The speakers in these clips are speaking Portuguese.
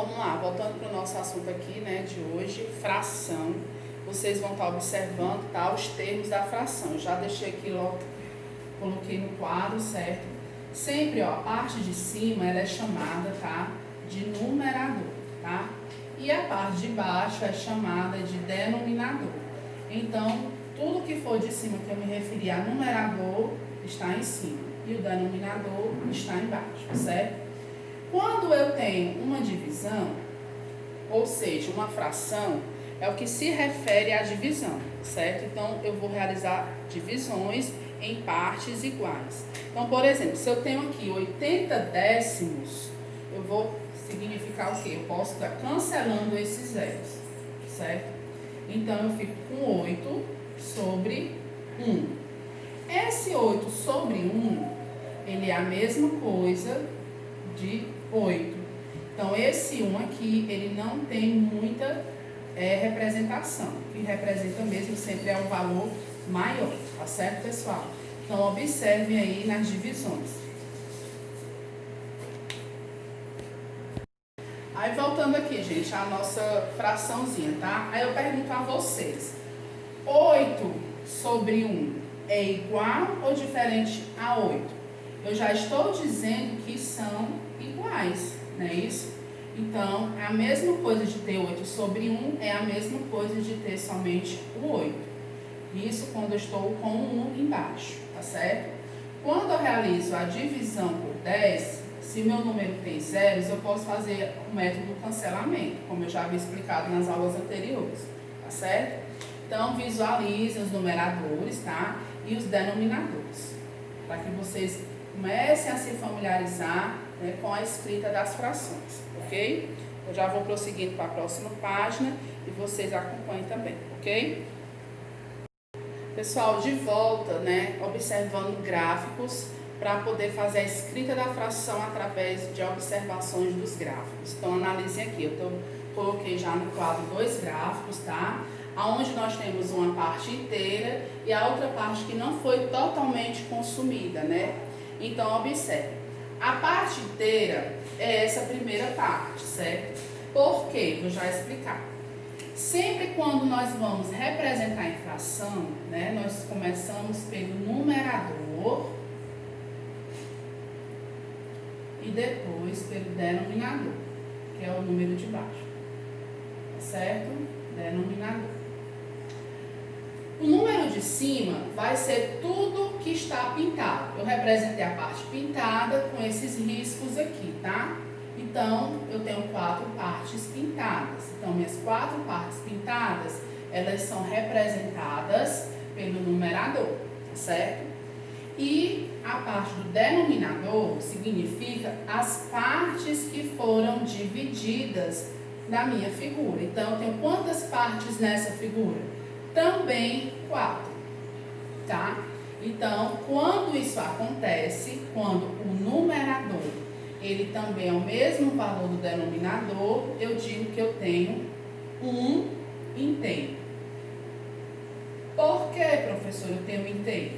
vamos lá, voltando para o nosso assunto aqui, né, de hoje, fração. Vocês vão estar observando, tá, os termos da fração. Eu já deixei aqui logo, coloquei no quadro, certo? Sempre, ó, a parte de cima, ela é chamada, tá, de numerador, tá? E a parte de baixo é chamada de denominador. Então, tudo que for de cima que eu me referi a numerador, está em cima. E o denominador está embaixo, certo? Quando eu tenho uma divisão, ou seja, uma fração, é o que se refere à divisão, certo? Então, eu vou realizar divisões em partes iguais. Então, por exemplo, se eu tenho aqui 80 décimos, eu vou significar o quê? Eu posso estar cancelando esses zeros, certo? Então, eu fico com 8 sobre 1. Esse 8 sobre 1, ele é a mesma coisa de 8. Então, esse 1 aqui, ele não tem muita representação. O que representa mesmo sempre é um valor maior, tá certo, pessoal? Então, observem aí nas divisões. Aí, voltando aqui, gente, a nossa fraçãozinha, tá? Aí eu pergunto a vocês, 8 sobre 1 é igual ou diferente a 8? Eu já estou dizendo que são iguais, não é isso? Então, é a mesma coisa de ter 8 sobre 1, é a mesma coisa de ter somente o 8. Isso quando eu estou com o 1 embaixo, tá certo? Quando eu realizo a divisão por 10, se meu número tem zeros, eu posso fazer o método do cancelamento, como eu já havia explicado nas aulas anteriores, tá certo? Então, visualizem os numeradores, tá? E os denominadores, para que vocês comecem a se familiarizar, né, com a escrita das frações, ok? Eu já vou prosseguindo para a próxima página e vocês acompanhem também, ok? Pessoal, de volta, né, observando gráficos para poder fazer a escrita da fração através de observações dos gráficos. Então, analisem aqui, coloquei já no quadro 2 gráficos, tá? Onde nós temos uma parte inteira e a outra parte que não foi totalmente consumida, né? Então, observe. A parte inteira é essa primeira parte, certo? Por quê? Vou já explicar. Sempre quando nós vamos representar em fração, né, nós começamos pelo numerador e depois pelo denominador, que é o número de baixo, certo? Denominador. O número de cima vai ser tudo que está pintado. Eu representei a parte pintada com esses riscos aqui, tá? Então, eu tenho 4 partes pintadas. Então, minhas 4 partes pintadas, elas são representadas pelo numerador, certo? E a parte do denominador significa as partes que foram divididas na minha figura. Então, eu tenho quantas partes nessa figura? Também 4, tá? Então, quando isso acontece, quando o numerador, ele também é o mesmo valor do denominador, eu digo que eu tenho um inteiro. Por que, professor, eu tenho um inteiro?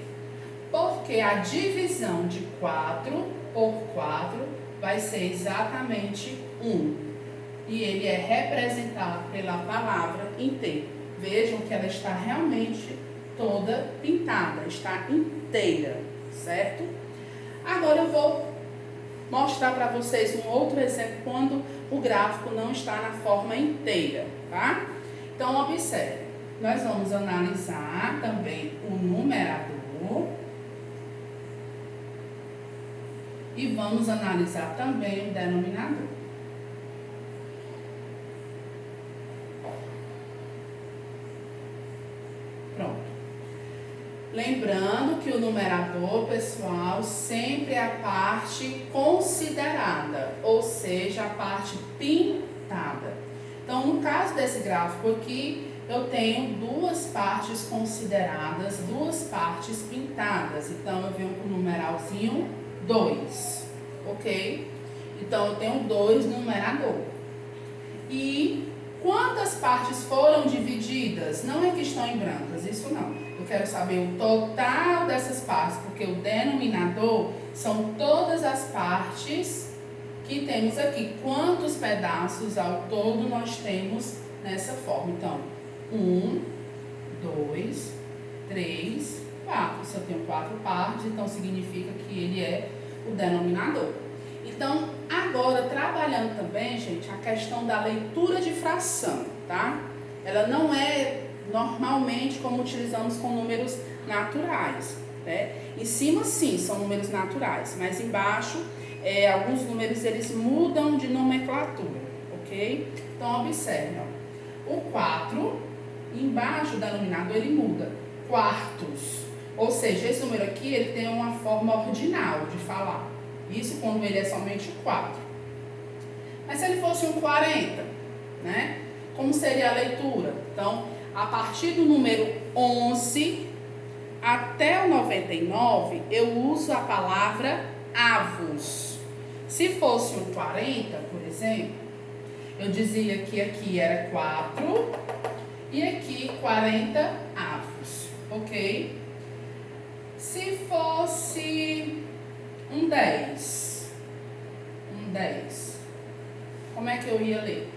Porque a divisão de 4 por 4 vai ser exatamente 1. E ele é representado pela palavra inteiro. Vejam que ela está realmente toda pintada, está inteira, certo? Agora eu vou mostrar para vocês um outro exemplo quando o gráfico não está na forma inteira, tá? Então, observe. Nós vamos analisar também o numerador e vamos analisar também o denominador. Pronto. Lembrando que o numerador, pessoal, sempre é a parte considerada, ou seja, a parte pintada. Então, no caso desse gráfico aqui, eu tenho 2 partes consideradas, 2 partes pintadas. Então, eu venho com o numeralzinho 2, ok? Então, eu tenho 2 no numerador. E quantas partes foram divididas? Não é que estão em brancas, isso não. Eu quero saber o total dessas partes, porque o denominador são todas as partes que temos aqui quantos pedaços ao todo nós temos nessa forma. Então, 1, 2, 3, 4. Se eu tenho 4 partes, então significa que ele é o denominador. Então, agora, trabalhando também, gente, a questão da leitura de fração, tá? Ela não é normalmente como utilizamos com números naturais, né? Em cima, sim, são números naturais, mas embaixo, alguns números, eles mudam de nomenclatura, ok? Então, observe, ó. O 4, embaixo do denominador, ele muda, quartos. Ou seja, esse número aqui, ele tem uma forma ordinal de falar. Isso quando ele é somente o 4. Mas se ele fosse um 40, né? Como seria a leitura? Então, a partir do número 11 até o 99, eu uso a palavra avos. Se fosse um 40, por exemplo, eu dizia que aqui era 4 e aqui 40 avos, ok? Se fosse um 10, como é que eu ia ler?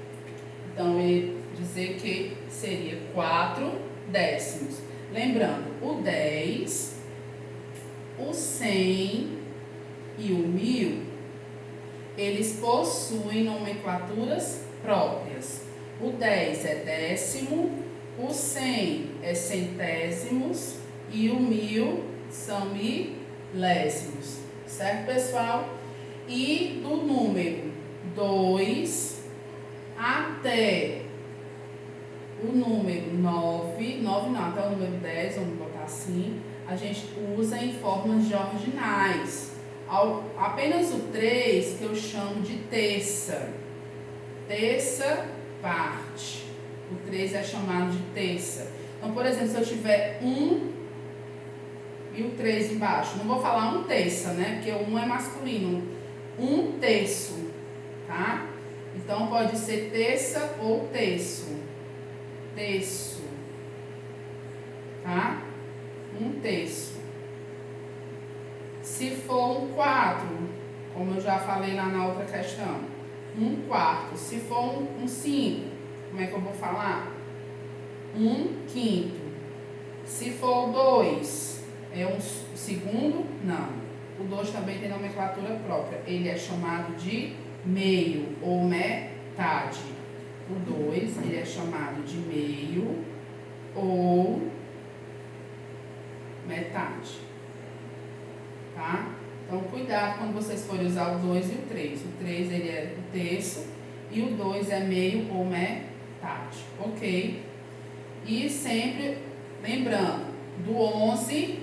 Então, eu ia dizer que seria 4 décimos. Lembrando, o 10, o 100 e o 1000, eles possuem nomenclaturas próprias. O 10 é décimo, o 100 é centésimos e o 1000 são milésimos. Certo, pessoal? E do número 2 até o número 9 não, até o número 10, vamos botar assim, a gente usa em formas de ordinais. Apenas o 3 que eu chamo de terça parte. O 3 é chamado de terça. Então, por exemplo, se eu tiver 1 e o 3 embaixo, não vou falar um terça, né? Porque o 1 é masculino. Um terço, tá? Então, pode ser terça ou terço. Terço, tá? Um terço. Se for um 4, como eu já falei lá na outra questão, um quarto. Se for um 5, como é que eu vou falar? Um quinto. Se for 2, é um segundo? Não. O 2 também tem nomenclatura própria. Ele é chamado de meio ou metade. O 2, ele é chamado de meio ou metade. Tá? Então, cuidado quando vocês forem usar o 2 e o 3. O 3, ele é o terço e o 2 é meio ou metade. Ok? E sempre lembrando, do 11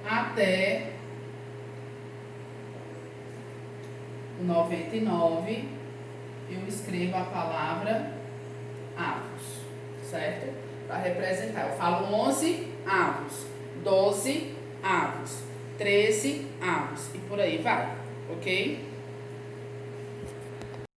até o 99, eu escrevo a palavra avos, certo? Para representar, eu falo 11 avos, 12 avos, 13 avos e por aí vai, ok?